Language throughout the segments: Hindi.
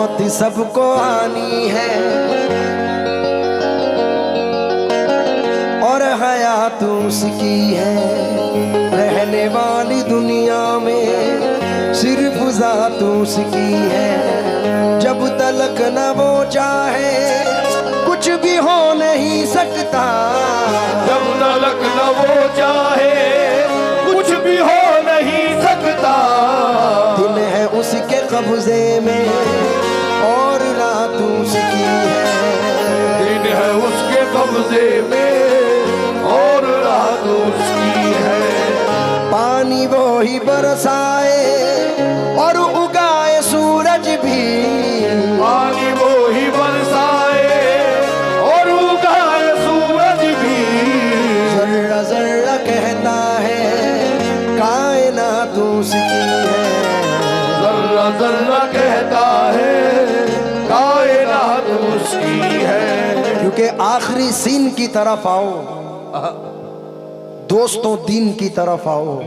मौत सबको आनी है और हयात उसकी है। रहने वाली दुनिया में सिर्फ ज़ात उसकी है। जब तलक न वो चाहे कुछ भी हो नहीं सकता। जब तलक न वो चाहे कुछ भी हो नहीं सकता। दिन है उसके कब्जे में और रात उसकी है। दिन है उसके कब्जे में और रात उसकी है। पानी वो ही बरसाए और उगाए सूरज भी। पानी वो ही बरसाए और उगाए सूरज भी। जर्रा जर्रा कहता है कायनात उसकी है। जर्रा जर्रा कहता है कायनात उसकी है। क्योंकि आखिरी सीन की तरफ आओ दोस्तों, दीन की तरफ आओ।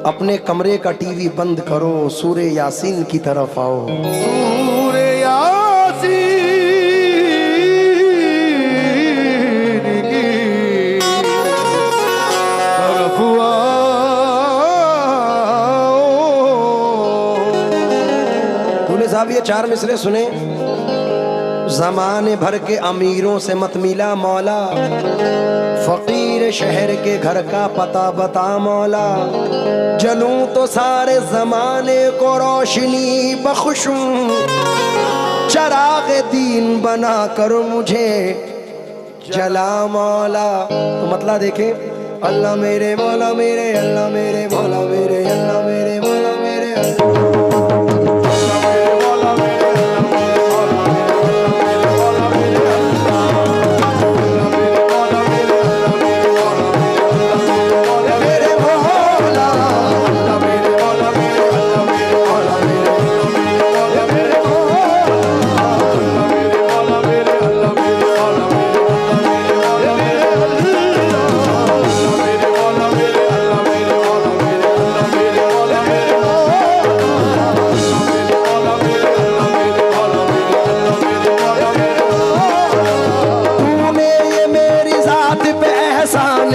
अपने कमरे का टीवी बंद करो, सूरे यासीन की तरफ आओ। सूरे यासीन की तरफ आओ। दूल्हे साहब ये 4 मिसरे सुने। जमाने भर के अमीरों से मत मिला मौला, फकीर शहर के घर का पता बता मौला। जलूं तो सारे जमाने को रोशनी बख्शूं, चराग दीन बना कर मुझे जला मौला। तो मतलब देखे, अल्लाह मेरे मौला मेरे, अल्लाह मेरे मौला मेरे, अल्लाह मेरे मौला मेरे,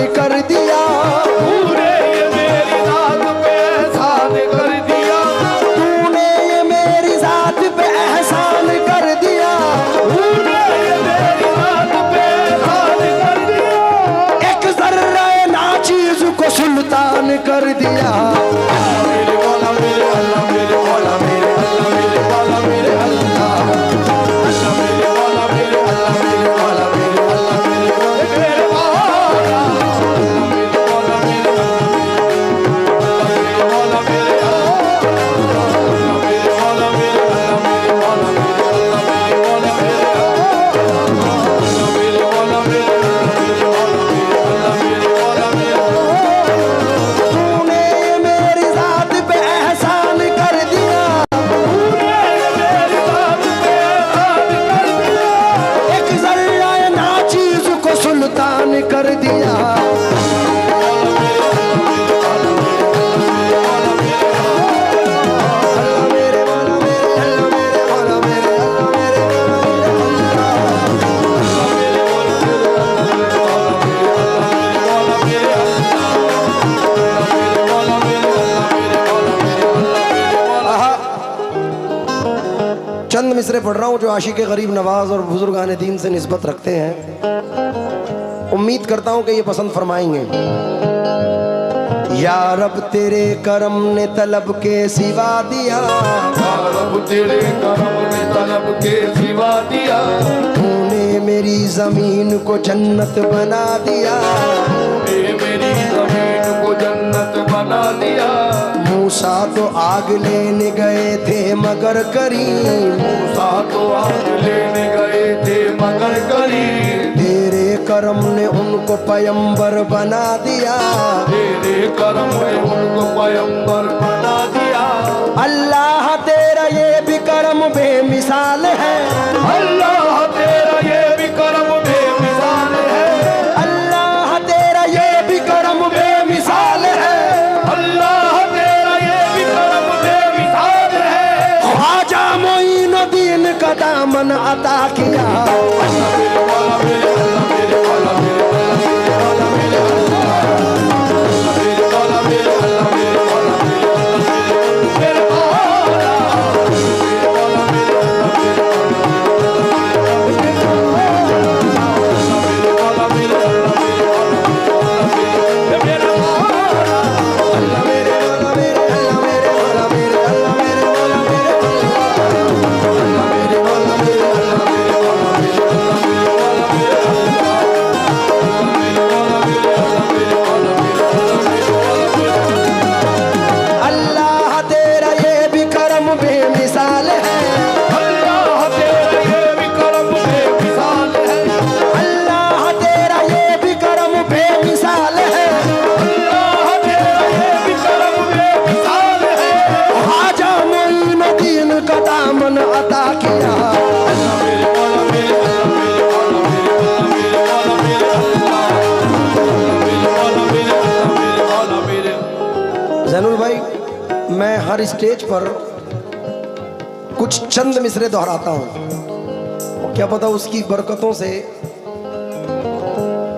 कर दिया। मेरे मौला मेरे अल्लाह मेरे मौला मेरे अल्लाह मेरे मौला मेरे अल्लाह। अल्लाह मेरे मौला मेरे अल्लाह मेरे मौला मेरे अल्लाह मेरे मौला मेरे मौला मेरे मौला मेरे अल्लाह मेरे मौला मेरे अल्लाह मेरे मौला मेरे अल्लाह मेरे मौला मेरे अल्लाह मेरे मौला मेरे अल्लाह मेरे मौला मेरे कर दिया। चंद मिसरे पढ़ रहा हूँ जो आशिक गरीब नवाज और बुजुर्गान दीन से निस्बत रखते हैं। उम्मीद करता हूँ कि ये पसंद फरमाएंगे। या रब तेरे करम ने तलब के सिवा दिया, या रब तेरे करम ने तलब के सिवा दिया। तूने मेरी जमीन को जन्नत बना दिया, तूने मेरी जमीन को जन्नत बना दिया। मूसा तो आग लेने गए थे मगर करीम, मूसा तो आग लेने गए थे मगर करीम। तेरे करम ने उनको पैगंबर बना दिया, तेरे करम ने उनको पैगंबर बना दिया। अल्लाह तेरा ये भी करम बेमिसाल है, अल्लाह तेरा ये भी करम बेमिसाल है। अल्लाह तेरा ये भी करम बेमिसाल है, अल्लाह तेरा ये भी करम बेमिसाल है। ख्वाजा मोइनुद्दीन अता किया। अल्लाह मेरे मौला मेरे अल्लाह मेरे मौला मेरे अल्लाह मेरे मौला मेरे अल्लाह मेरे मौला मेरे मेरे मौला मेरे मौला मेरे अता किया। जैनुल भाई, मैं हर स्टेज पर कुछ चंद मिसरे दोहराता हूँ, क्या पता उसकी बरकतों से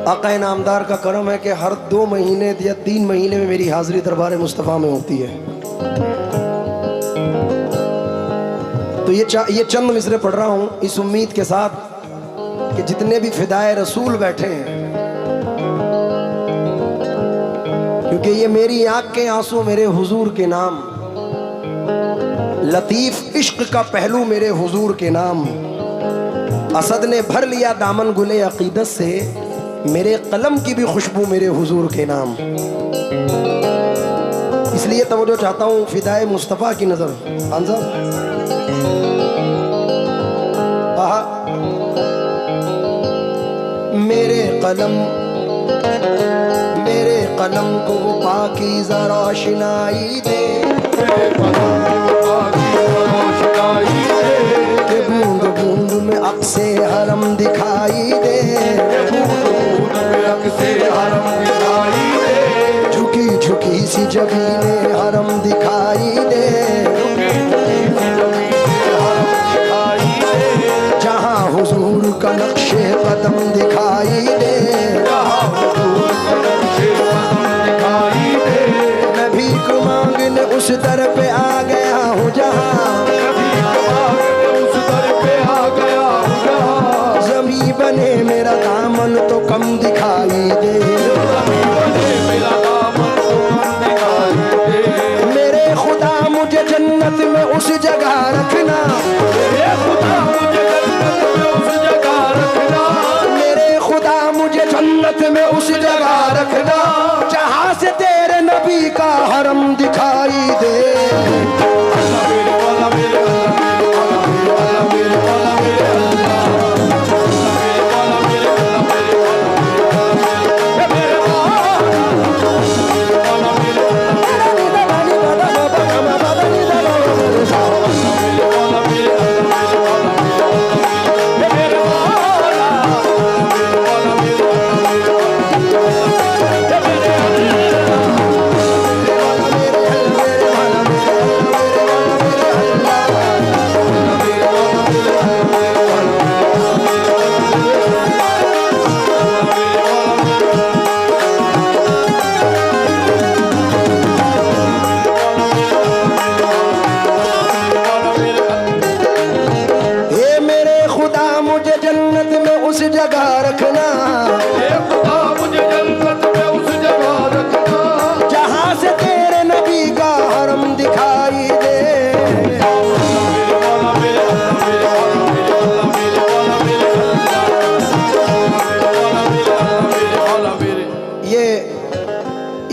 आका नामदार का करम है कि हर 2 महीने या 3 महीने में मेरी हाजिरी दरबार मुस्तफ़ा में होती है। तो ये चंद मिसरे पढ़ रहा हूँ इस उम्मीद के साथ कि जितने भी फिदाए रसूल बैठे हैं, क्योंकि ये मेरी आंख के आंसू मेरे हुजूर के नाम, लतीफ इश्क का पहलू मेरे हुजूर के नाम, असद ने भर लिया दामन गुले अकीदत से, मेरे कलम की भी खुशबू मेरे हुजूर के नाम। इसलिए तवज्जो चाहता हूँ फिदाए मुस्तफ़ा की नजर। खान साहब, मेरे कलम को पाकीज़ा रोशनाई दे, के बूंद बूंद में अक्से हरम दिखाई दे, झुकी झुकी सी जबीने हरम दिखाई दे, जहाँ हुजूर का नक्शे कदम दिखाई दे, मैं भीख मांगने उस दर पे आ गया हूँ जहाँ, ज़मीं बने मेरा दामन तो कम दिखाई दे, मेरे खुदा मुझे जन्नत में उस जगह रखना, मेरे खुदा मुझे जन्नत में उस जगह रखना, जहाँ से तेरे नबी का हरम दिखाई दे।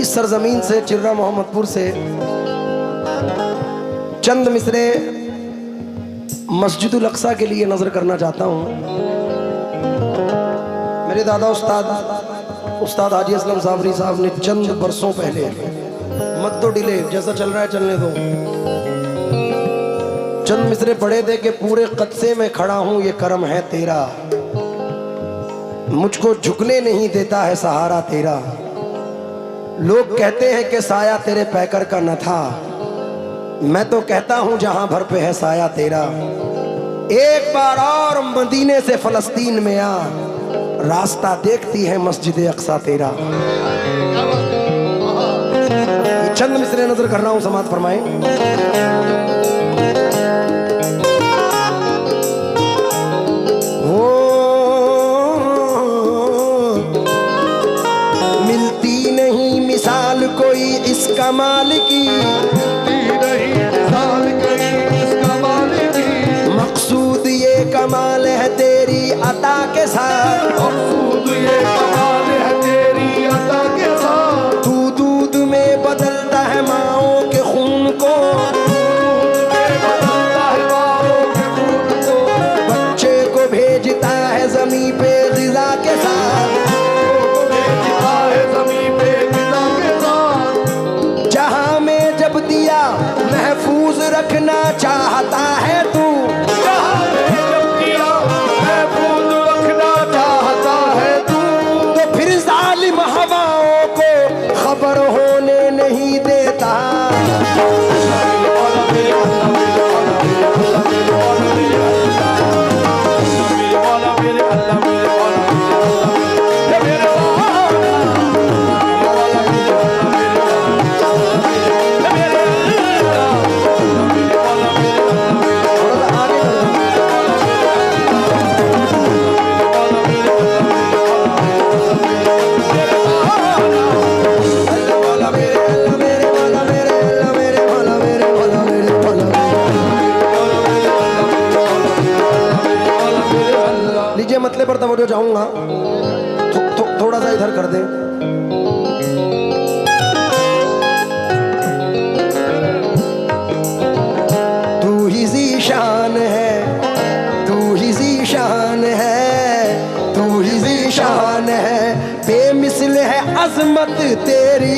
सरजमीन से चिर्रा मोहम्मदपुर से चंद मिसरे मस्जिदुल अक्सा के लिए नजर करना चाहता हूँ। मेरे दादा उस्ताद हाजी असलम साबरी साहब ने चंद बरसों पहले, मत तो डिले, जैसा चल रहा है चलने दो, चंद मिसरे पढ़े थे कि पूरे कदसे में खड़ा हूं ये करम है तेरा, मुझको झुकने नहीं देता है सहारा तेरा, लोग कहते हैं कि साया तेरे पैकर का न था, मैं तो कहता हूं जहां भर पे है साया तेरा, एक बार और मदीने से फलस्तीन में आ, रास्ता देखती है मस्जिद अक्सा तेरा। चंद मिसरे नजर कर रहा हूं, समात फरमाएं। हो मिलती नहीं मिसाल कोई इस कमाल की, मकसूद ये कमाल है तेरी अता के साथ, तू दूध में बदलता है माओं के खून को, बच्चे को भेजता है जमीन पे ग़िज़ा के साथ, जहां में जब दिया महफूज रखना चाहता है तू, तो फिर जालिम हवाओं को खबर होने नहीं देता। लीजिए मतले पर तवज्जो चाहूंगा, थोड़ा सा इधर कर दे। तू ही ज़ीशान है, तू ही ज़ीशान है, तू ही ज़ीशान है, बेमिसल है अज़मत तेरी,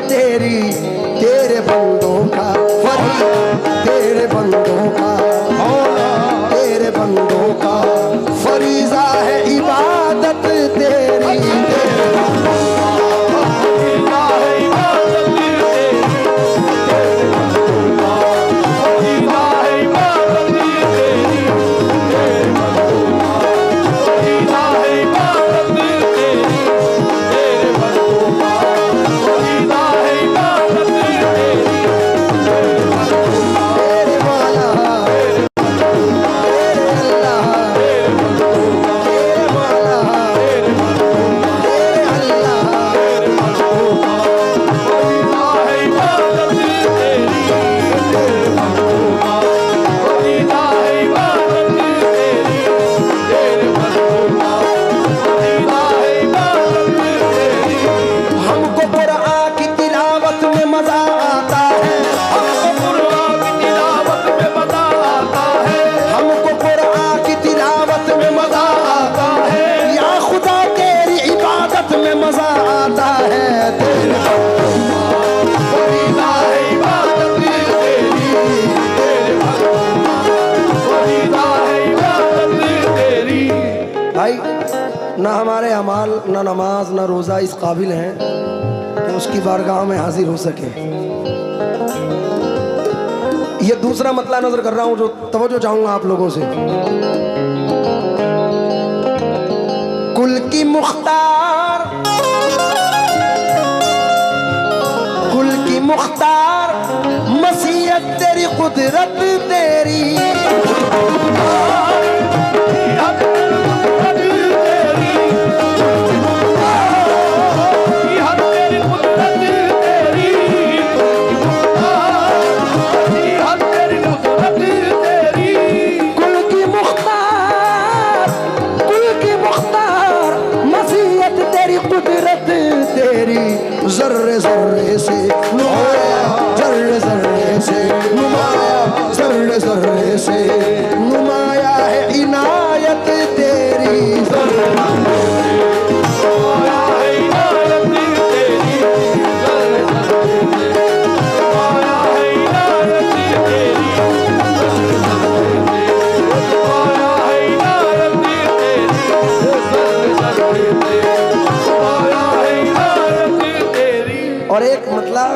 तेरी, तेरे बंदों का फरीद, तेरे बंदों का मौला, तेरे बंदों का फरीज़ा है इबादत तेरी, तेरे बंदों का फरीज़ा है इबादत तेरी, तेरे बंदों का फरीज़ा है इबादत तेरी, तेरे बंदों का फरीज़ा है इबादत तेरी, तेरे बंदों का ना हमारे अमाल, ना नमाज, ना रोज़ा इस काबिल हैं कि उसकी बारगाह में हाजिर हो सके। ये दूसरा मतला नजर कर रहा हूं जो तवज्जो चाहूंगा आप लोगों से। कुल की मुख्तार, कुल की मुख्तार, मसीहत तेरी, कुदरत तेरी, से नुमाया है इनायत तेरी। आया है इनायत तेरी, आया है इनायत तेरी, आया है इनायत तेरी। और एक मतलब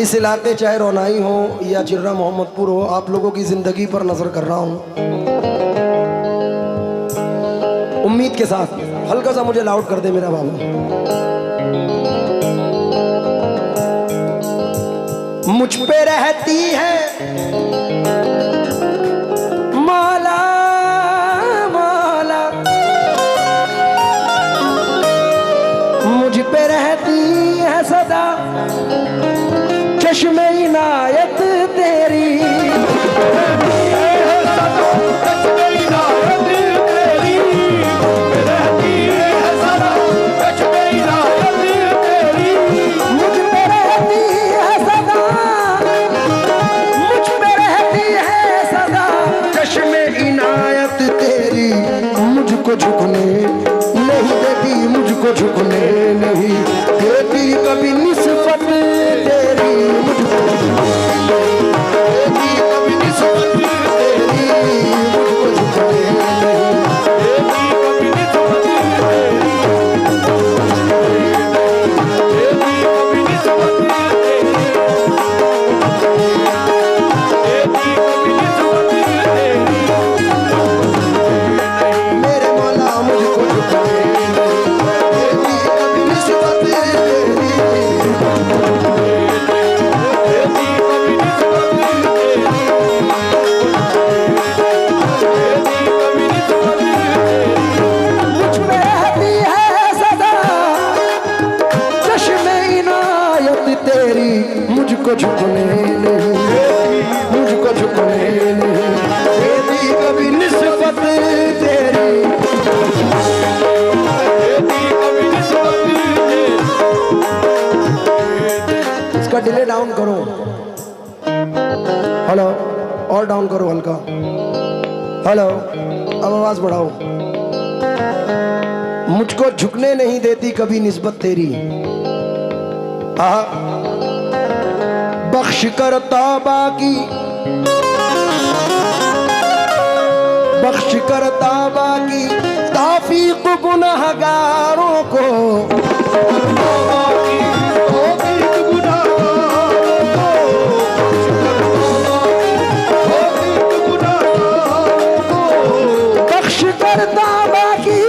इस इलाके चाहे रोनाई हो या चिर्रा मोहम्मदपुर हो, आप लोगों की जिंदगी पर नजर कर रहा हूं उम्मीद के साथ। हल्का सा मुझे लाउड कर दे मेरा बाबू। मुझ पे रहती है मौला मौला, मुझ पे रहती है सदा चश्मे इनायत तेरी। मुझको झुकने नहीं देती, मुझको झुकने नहीं देती कभी निस्बत तेरी। मुझको देती कभी निस्बत तेरी, मुझको झुकने नहीं देती कभी निस्बत तेरी, देती कभी निस्बत तेरी, देती कभी निस्बत तेरी। मेरे मौला मुझको झुकने नहीं देती कभी निस्बत तेरी, देती कभी निस्बत तेरी, देती कभी निस्बत तेरी। मुझ में रहती है सदा चश्मे इनायत तेरी, मुझको झुकने नहीं, मुझको झुकने नहीं देती कभी निस्बत तेरी, देती कभी निस्बत तेरी। इसका डिले डाउन करो, हेलो, और डाउन करो हल्का, हेलो, अब आवाज बढ़ाओ। मुझको झुकने नहीं देती कभी निस्बत तेरी। आहा, बख्श कर तौबा की, बख्श कर तौबा की तौफीक गुनहगारों को, तौबा की तौफीक गुनहगारों को, तौफीक गुनहगारों को। बख्श कर तौबा की,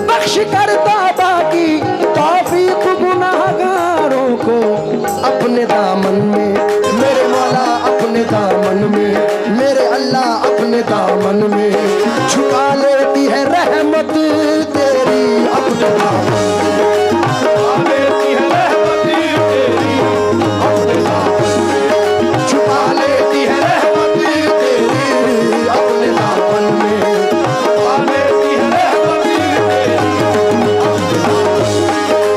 बख्श कर तौबा की तौफीक गुनहगारों को। अपने दामन में मेरे मौला, अपने दामन में मेरे अल्लाह, अपने दामन में छुपा लेती है रहमत तेरी। अपने दामन में छुपा लेती है रहमत तेरी, अपने दामन में छुपा लेती है रहमत तेरी, अपने दामन में छुपा लेती है रहमत तेरी, अपने दामन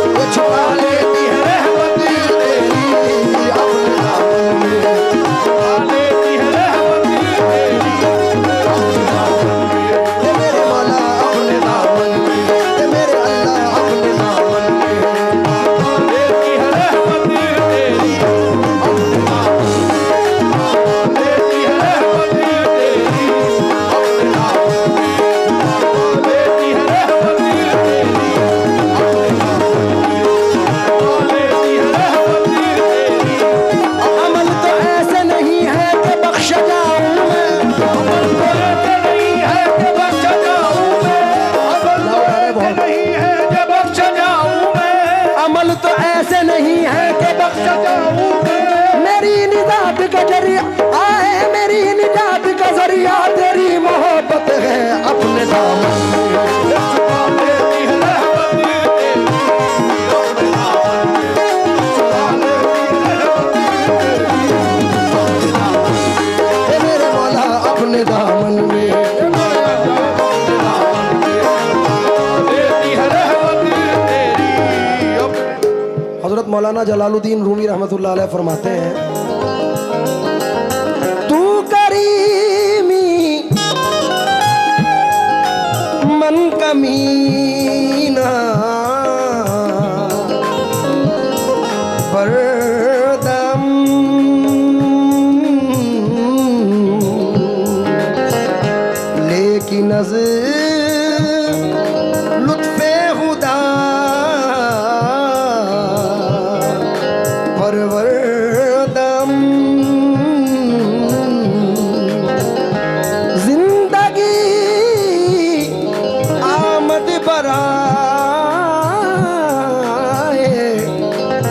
में छुपा लेती है रहमत तेरी, अपने दामन में छुपा लेती है रहमत तेरी, अपने दामन में। ये मेरे मौला अपने दामन में, ये मेरे अल्लाह अपने दामन में छुपा लेती है रहमत तेरी, अपने दामन में छुपा लेती है रहमत तेरी, अपने दामन में छुपा लेती है रहमत तेरी, अपने दामन में छुपा लेती है रहमत तेरी। अमल तो ऐसे नहीं है कि बख्श जाऊं मैं, अमल तो ऐसे नहीं है कि बख्श जाऊं मैं, अमल तो ऐसे नहीं है कि बख्श जाऊं मैं, अमल तो ऐसे नहीं है कि बख्श जाऊं मैं। मेरी निजात का जरिया आए, मेरी निजात का जरिया तेरी मोहब्बत है। अपने दामन में छुपा लेती है रहमत तेरी, अपने दामन में छुपा लेती है रहमत तेरी, अपने दामन में। ये मेरे मौला अपने दामन में, ये मेरे अल्लाह अपने दामन में छुपा लेती है रहमत तेरी। हजरत मौलाना जलालुद्दीन रूमी रहमतुल्लाह अलैह फरमाते हैं मन कमीना परदम लेकिन लुत्फे खुदा परवरदम जिंदगी आमद बराए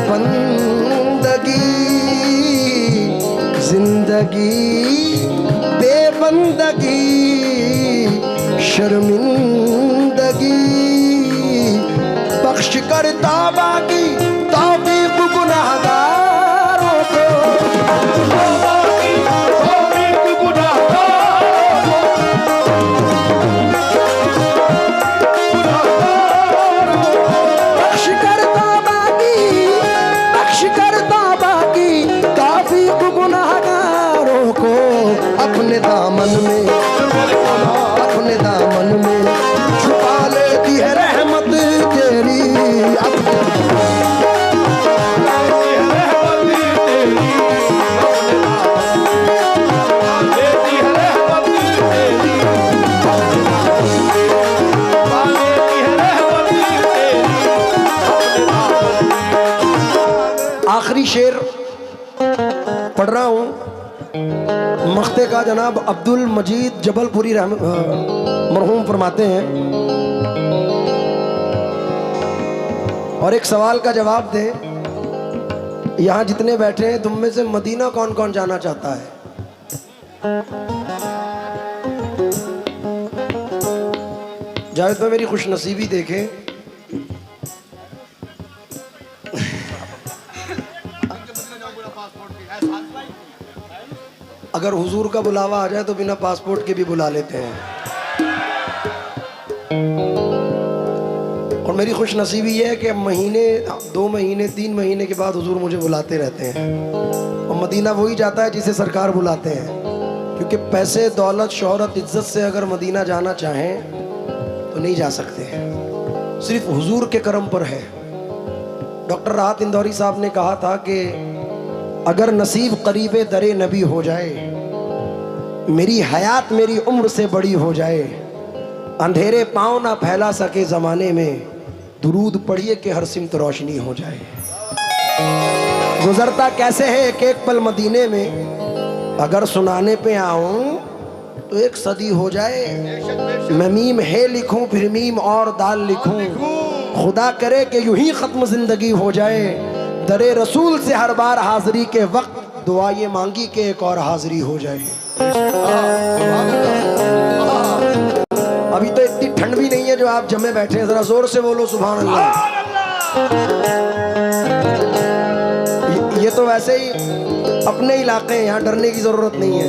बंदगी जिंदगी बेबंदगी शर्मिंदगी बख्श कर तौबा की तौफीक गुनाहगारों को बख्श कर तौबा की तौफीक गुनाहगारों को अपने दामन में छुपा लेती है रहमत तेरी आखिरी शेर पढ़ रहा हूं मख्ते का जनाब अब्दुल मजीद जबलपुरी मरहूम फरमाते हैं और एक सवाल का जवाब दे। यहाँ जितने बैठे हैं तुम में से मदीना कौन कौन जाना चाहता है? जावेद भाई मेरी खुशनसीबी देखे, अगर हुजूर का बुलावा आ जाए तो बिना पासपोर्ट के भी बुला लेते हैं। और मेरी खुशनसीबी ये है कि महीने 2 महीने 3 महीने के बाद हुजूर मुझे बुलाते रहते हैं और मदीना वही जाता है जिसे सरकार बुलाते हैं, क्योंकि पैसे दौलत शोहरत इज्जत से अगर मदीना जाना चाहें तो नहीं जा सकते, सिर्फ हुजूर के करम पर है। डॉक्टर राहत इंदौरी साहब ने कहा था कि अगर नसीब करीबे दरे नबी हो जाए, मेरी हयात मेरी उम्र से बड़ी हो जाए, अंधेरे पाँव ना फैला सके ज़माने में, दुरूद पढ़िए कि हर सिमत रोशनी हो जाए। गुजरता कैसे है एक एक पल मदीने में, अगर सुनाने पे आऊं तो 1 सदी हो जाए। मैं मीम है लिखूं फिर मीम और दाल लिखूं, खुदा करे कि यूं ही ख़त्म ज़िंदगी हो जाए। दरे रसूल से हर बार हाज़री के वक्त दुआ ये मांगी कि एक और हाज़री हो जाए। अभी तो इतनी ठंड भी नहीं है जो आप जमे बैठे हैं, जरा जोर से बोलो सुभान अल्लाह। ये तो वैसे ही अपने इलाके हैं, यहाँ डरने की जरूरत नहीं है।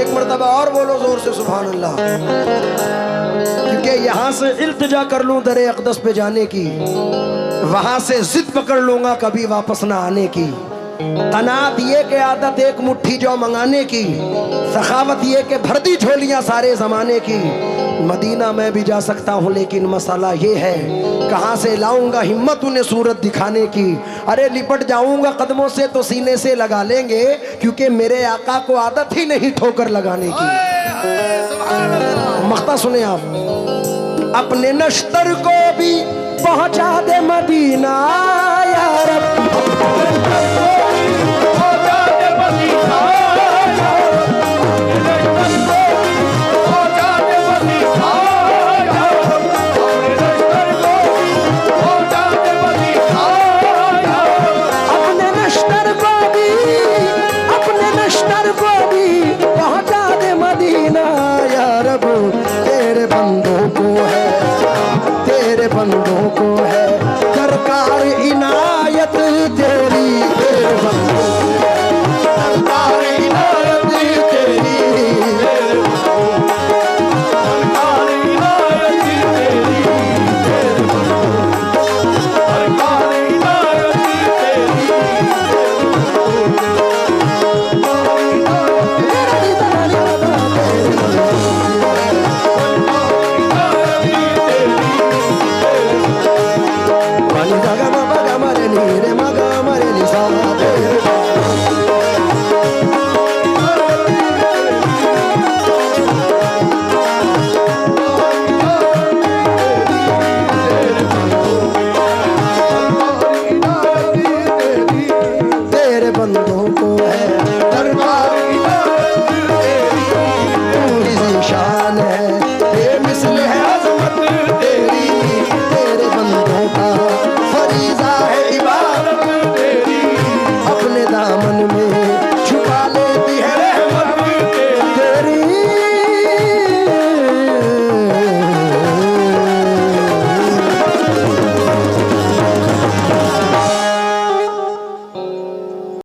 एक मर्तबा और बोलो जोर से सुभान अल्लाह, क्योंकि यहाँ से इल्तिजा कर लूँ दरे अक़दस पे जाने की, वहां से जिद पकड़ लूंगा कभी वापस ना आने की। तनात ये के आदत एक मुट्ठी जो मंगाने की, सखावत ये के भर दी झोलियां सारे जमाने की। मदीना में भी जा सकता हूँ लेकिन मसाला ये है, कहाँ से लाऊंगा हिम्मत उन्हें सूरत दिखाने की। अरे लिपट जाऊंगा कदमों से तो सीने से लगा लेंगे, क्योंकि मेरे आका को आदत ही नहीं ठोकर लगाने की। मख्ता सुने आप, अपने नश्तर को भी पहुंचा दे मदीना या रब, बंदों को है सरकार इनायत तेरी। दामन में